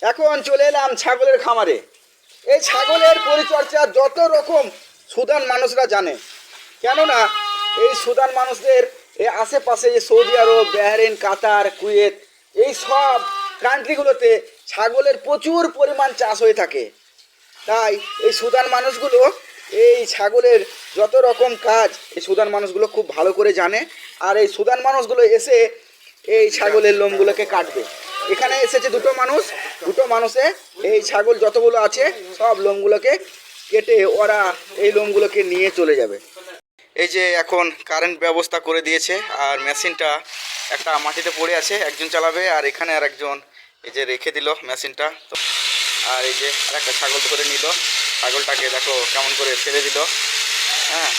এখন চলে এলাম ছাগলের খামারে। এই ছাগলের পরিচর্যা যত রকম সুদান মানুষরা জানে, কেননা এই সুদান মানুষদের এই আশেপাশে যে সৌদি আরব, বাহরাইন, কাতার, কুয়েত, এই সব কান্ট্রিগুলোতে ছাগলের প্রচুর পরিমাণ চাষ হয়ে থাকে। তাই এই সুদান মানুষগুলো এই ছাগলের যত রকম কাজ এই সুদান মানুষগুলো খুব ভালো করে জানে। আর এই সুদান মানুষগুলো এসে এই ছাগলের লোমগুলোকে কাটবে। এখানে এসেছে দুটো মানুষে এই ছাগল যতগুলো আছে সব লোমগুলোকে কেটে ওরা এই লোমগুলোকে নিয়ে চলে যাবে। এই যে এখন কারেন্ট ব্যবস্থা করে দিয়েছে, আর মেশিনটা একটা মাটিতে পড়ে আছে, একজন চালাবে, আর এখানে আর একজন এই যে রেখে দিল মেশিনটা। আর এই যে আর একটা ছাগল ধরে নিল, ছাগলটাকে দেখো কেমন করে ছেড়ে দিল। হ্যাঁ,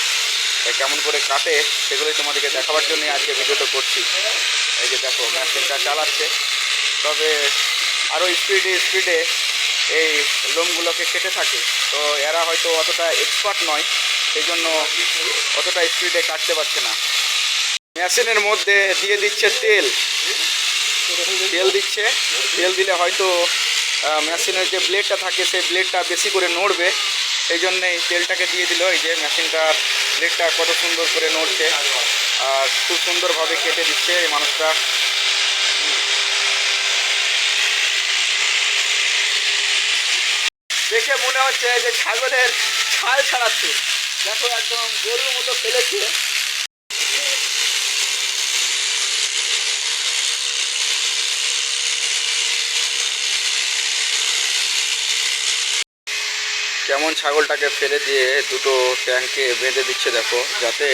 কেমন করে কাটে সেগুলোই তোমাদেরকে দেখাবার জন্য আজকে ভিডিওটা করছি। এই যে দেখো মেশিনটা চালাচ্ছে, তবে আরও স্পিডে এই লোমগুলোকে কেটে থাকে। তো এরা হয়তো অতটা এক্সপার্ট নয়, সেই জন্য অতটা স্পিডে কাটতে পারছে না। মেশিনের মধ্যে দিয়ে দিচ্ছে তেল দিচ্ছে। তেল দিলে হয়তো মেশিনের যে ব্লেডটা থাকে সেই ব্লেডটা বেশি করে নড়বে, সেই জন্যেই তেলটাকে দিয়ে দিল। এই যে মেশিনটার ব্লেডটা কত সুন্দর করে নড়ছে, আর খুব সুন্দরভাবে কেটে দিচ্ছে এই মানুষটা। দেখে মনে হচ্ছে যে ছাগলের ছাল ছাড়াচ্ছে। দেখো একদম গরুর মতো ফেলেছে। কেমন ছাগলটাকে ফেলে দিয়ে দুটো ট্যাঙ্কে বেঁধে দিচ্ছে দেখো, যাতে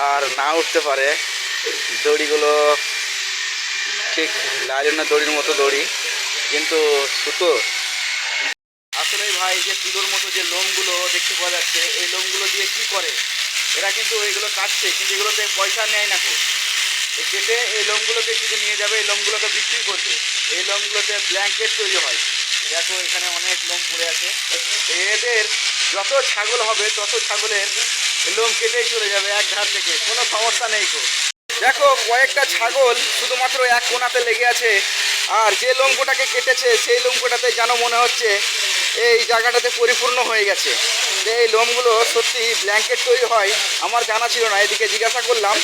আর না উঠতে পারে। দড়িগুলো ঠিক লাইলনের দড়ির মতো দড়ি, কিন্তু সুতো। আসলে ভাই যে তুলোর মতো যে লোমগুলো দেখতে পাওয়া যাচ্ছে, এই লোমগুলো দিয়ে কি করে এরা, কিন্তু এইগুলো কাটছে, কিন্তু এগুলোতে পয়সা নেয় না। এই কেটে এই লোমগুলোকে কিছু নিয়ে যাবে, এই লোমগুলোকে বিক্রি করবে। এই লোমগুলোতে ব্ল্যাঙ্কেট তৈরি হয়। দেখো এখানে অনেক লোম পড়ে আছে। এদের যত ছাগল হবে তত ছাগলের লোম কেটেই চলে যাবে এক ধার থেকে, কোনো সমস্যা নেই। দেখো কয়েকটা ছাগল শুধুমাত্র এক কোণাতে লেগে আছে, আর যে লোমগুলোটাকে কেটেছে সেই লোমগুলোটাতে যেন মনে হচ্ছে এই জায়গাটাতে পরিপূর্ণ হয়ে গেছে। এই লোমগুলো সত্যি ব্ল্যাঙ্কেট তৈরি হয়, আমার জানা ছিল না। এদিকে জিজ্ঞাসা করলাম,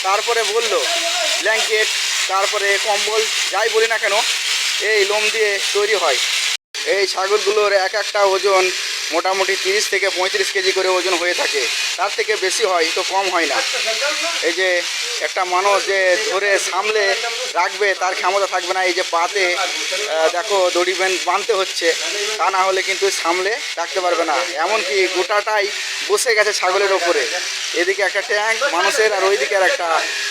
তারপরে বলল ব্ল্যাঙ্কেট, তারপরে কম্বল, যাই বলি না কেন এই লোম দিয়ে তৈরি হয়। এই ছাগলগুলোর এক একটা ওজন মোটামুটি 30 থেকে 35 কেজি করে ওজন হয়ে থাকে, তার থেকে বেশি হয় তো কম হয় না। এই যে একটা মানুষ যে ধরে সামলে রাখবে তার ক্ষমতা থাকবে না। এই যে পাতে দেখো দড়ি বাঁধতে হচ্ছে, তা না হলে কিন্তু সামলে রাখতে পারবে না। এমনকি গোটাটাই বসে গেছে ছাগলের ওপরে। এদিকে একটা ট্যাঙ্ক মানুষের, আর ওইদিকে আর একটা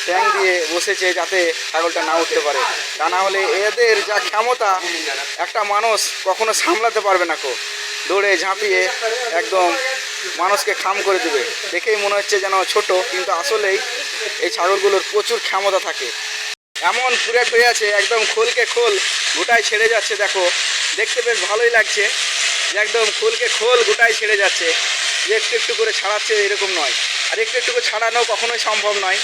ট্যাঙ্ক দিয়ে বসেছে যাতে ছাগলটা না উঠতে পারে। তা না হলে এদের যা ক্ষমতা একটা মানুষ কখনো সামলাতে পারবে না। দৌড়ে ঝাঁপিয়ে একদম মানুষকে খাম করে দেবে। দেখেই মনে হচ্ছে যেন ছোট, কিন্তু আসলেই এই ছাগলগুলোর প্রচুর ক্ষমতা থাকে। এমন পুরে হয়ে আছে, একদম খোলকে খোল গোটায় ছেড়ে যাচ্ছে। দেখো দেখতে বেশ ভালোই লাগছে যে একদম খোলকে খোল গোটায় ছেড়ে যাচ্ছে। যে একটু একটু করে ছাড়াচ্ছে এরকম নয়, আর একটু একটু করে ছাড়ানো কখনোই সম্ভব নয়।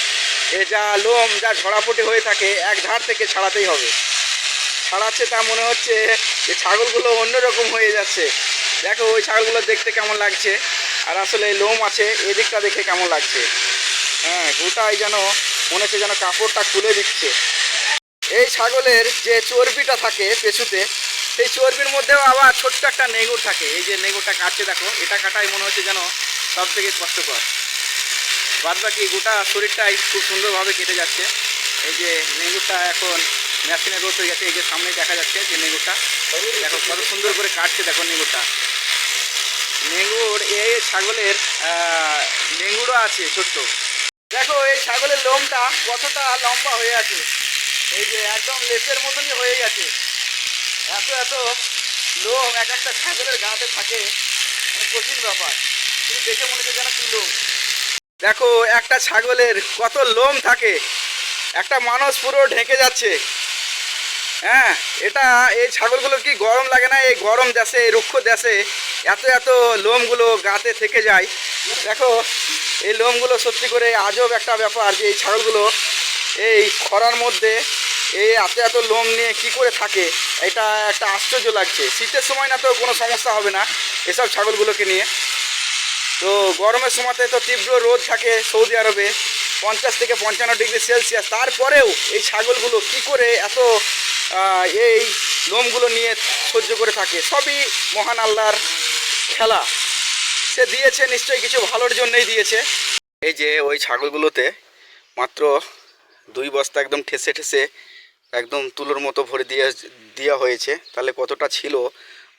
এ যা লোম যা ঝরাপটে হয়ে থাকে এক ধার থেকে ছাড়াতেই হবে। ছাড়াচ্ছে তা মনে হচ্ছে যে ছাগলগুলো অন্যরকম হয়ে যাচ্ছে। দেখো ওই ছাগলগুলো দেখতে কেমন লাগছে, আর আসলে লোম আছে এদিকটা দেখে কেমন লাগছে। হ্যাঁ, গোটাই যেন মনে হচ্ছে যেন কাপড়টা খুলে দিচ্ছে। এই ছাগলের যে চর্বিটা থাকে পেছুতে, সেই চর্বির মধ্যেও আবার ছোট্ট একটা নেগুর থাকে। এই যে নেগুরটা কাটছে দেখো, এটা কাটাই মনে হচ্ছে যেন সব থেকে কষ্টকর। বাদ বাকি গোটা শরীরটাই খুব সুন্দরভাবে কেটে যাচ্ছে। এই যে নেগুরটা এখন মেশিনে রোদ হয়ে গেছে, এই যে সামনে দেখা যাচ্ছে যে নেগুরটা দেখো কত সুন্দর করে কাটছে। দেখো নেগুরটা, নেগুর এই ছাগলের নেগুরও আছে ছোট্ট। দেখো এই ছাগলের লোমটা কতটা লম্বা হয়ে আছে, এই যে একদম লেপের মতনই হয়ে গেছে। এত এত লোম এক একটা ছাগলের গাতে থাকে, মানে কঠিন ব্যাপার। তুমি দেখে মনে হচ্ছে যেন কি লোম। দেখো একটা ছাগলের কত লোম থাকে, একটা মানুষ পুরো ঢেকে যাচ্ছে। হ্যাঁ, এটা এই ছাগলগুলোর কি গরম লাগে না? এই গরম দেশে, এই রুক্ষ দেশে এত এত লোমগুলো গাতে থেকে যায়। দেখো এই লোমগুলো সত্যি করে আজব একটা ব্যাপার যে এই ছাগলগুলো এই খরার মধ্যে এই এত এত লোম নিয়ে কি করে থাকে, এটা একটা আশ্চর্য লাগছে। শীতের সময় না তো কোনো সমস্যা হবে না এসব ছাগলগুলোকে নিয়ে। তো গরমের সময়তে তো তীব্র রোদ থাকে সৌদি আরবে, 50 থেকে 55 ডিগ্রি সেলসিয়াস। তারপরেও এই ছাগলগুলো কি করে এত এই লোমগুলো নিয়ে সহ্য করে থাকে, সবই মহান আল্লাহর খেলা। সে দিয়েছে নিশ্চয়ই কিছু ভালোর জন্যই দিয়েছে। এই যে ওই ছাগলগুলোতে মাত্র 2 বস্তা একদম ঠেসে ঠেসে একদম তুলোর মতো ভরে দেওয়া হয়েছে, তাহলে কতটা ছিল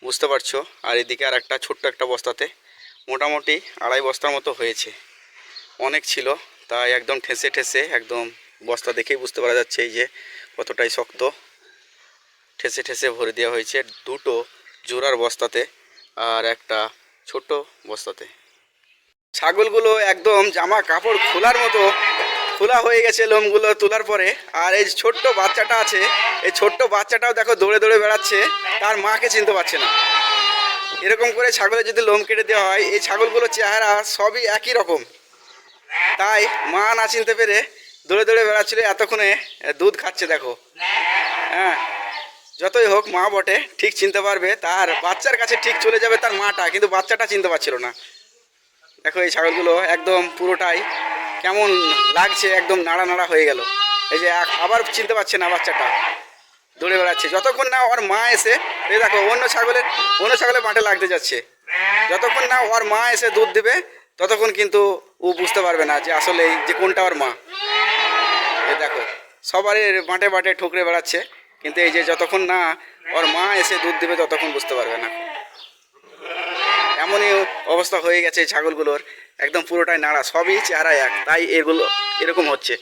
বুঝতে পারছো। আর এদিকে আর একটা ছোট্ট একটা বস্তাতে মোটামুটি 2.5 বস্তার মতো হয়েছে, অনেক ছিল। তাই একদম ঠেসে ঠেসে একদম বস্তা দেখেই বুঝতে পারা যাচ্ছে এই যে কতটাই শক্ত, ঠেসে ঠেসে ভরে দেওয়া হয়েছে 2টো জোড়ার বস্তাতে আর একটা ছোট বস্তাতে। ছাগলগুলো একদম জামা কাপড় খোলার মতো খোলা হয়ে গেছে লোমগুলো তোলার পরে। আর এই ছোট্ট বাচ্চাটা আছে, এই ছোট্ট বাচ্চাটাও দেখো দৌড়ে দৌড়ে বেড়াচ্ছে, তার মাকে চিনতে পারছে না। এরকম করে ছাগলের যদি লোম কেটে দেওয়া হয়, এই ছাগলগুলোর চেহারা সবই একই রকম, তাই মা না চিনতে পেরে দৌড়ে দৌড়ে বেড়াচ্ছিল। এতক্ষণে দুধ খাচ্ছে দেখো। হ্যাঁ, যতই হোক মা বটে, ঠিক চিনতে পারবে, তার বাচ্চার কাছে ঠিক চলে যাবে তার মাটা, কিন্তু বাচ্চাটা চিনতে পারছিল না। দেখো এই ছাগলগুলো একদম পুরোটাই কেমন লাগছে, একদম নাড়া নাড়া হয়ে গেল। এই যে আবার চিনতে পারছে না বাচ্চাটা, দৌড়ে বেড়াচ্ছে যতক্ষণ না ওর মা এসে, এই দেখো অন্য ছাগলের মাঠে লাগতে যাচ্ছে। যতক্ষণ না ওর মা এসে দুধ দেবে ততক্ষণ কিন্তু ও বুঝতে পারবে না যে আসলে যে কোনটা ওর মা। এই দেখো সবারই মাঠে মাঠে ঠুকরে বেড়াচ্ছে, কিন্তু এই যে যতক্ষণ না ওর মা এসে দুধ দেবে ততক্ষণ বুঝতে পারবে না। এমনই অবস্থা হয়ে গেছে ছাগলগুলোর, একদম পুরোটাই নাড়া, সবই চেহারা এক, তাই এগুলো এরকম হচ্ছে।